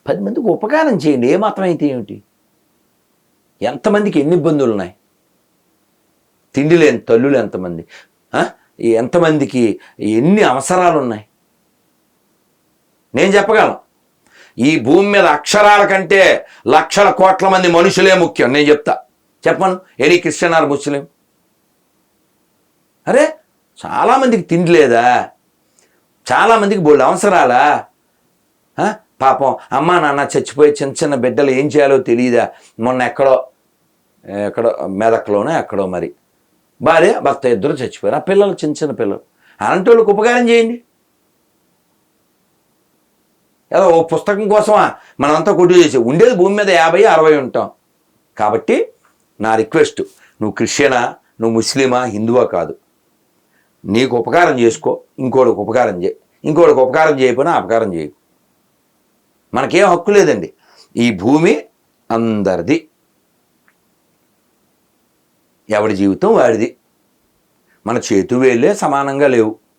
10 మందికి ఉపకారం చేయండి. ఏ మాత్రం అయితే ఏమిటి? ఎంతమందికి ఎన్ని ఇబ్బందులు ఉన్నాయి? తిండి లేని తల్లులు ఎంతమంది, ఎంతమందికి ఎన్ని అవసరాలు ఉన్నాయి? నేను చెప్పగలను. ఈ భూమి మీద అక్షరాల కంటే లక్షల కోట్ల మంది మనుషులే ముఖ్యం. నేను చెప్తా, చెప్పను. ఎనీ క్రిస్టియన్ ఆర్ ముస్లిం. అరే చాలామందికి తిండి లేదా? చాలామందికి బోల్డ్ అవసరాలా? పాపం అమ్మా నాన్న చచ్చిపోయి చిన్న చిన్న బిడ్డలు ఏం చేయాలో తెలియదా? మొన్న ఎక్కడో మెదక్లోనో ఎక్కడో మరి భార్య భర్త ఇద్దరు చచ్చిపోయారు. ఆ పిల్లలు చిన్న చిన్న పిల్లలు. అలాంటి వాళ్ళకి ఉపకారం చేయండి. ఏదో ఓ పుస్తకం కోసమా మనమంతా కొట్టు చేసి ఉండేది భూమి మీద 50-60 ఉంటాం. కాబట్టి నా రిక్వెస్ట్, నువ్వు క్రిస్టియనా, నువ్వు ముస్లిమా, హిందువా కాదు, నీకు ఉపకారం చేసుకో, ఇంకోటికి ఉపకారం చేయి. ఇంకోటికి ఉపకారం చేయకపోయినా అపకారం చేయకు. మనకేం హక్కు లేదండి. ఈ భూమి అందరిది, ఎవడి జీవితం వాడిది. మన చేతు వేళ్ళే సమానంగా లేవు.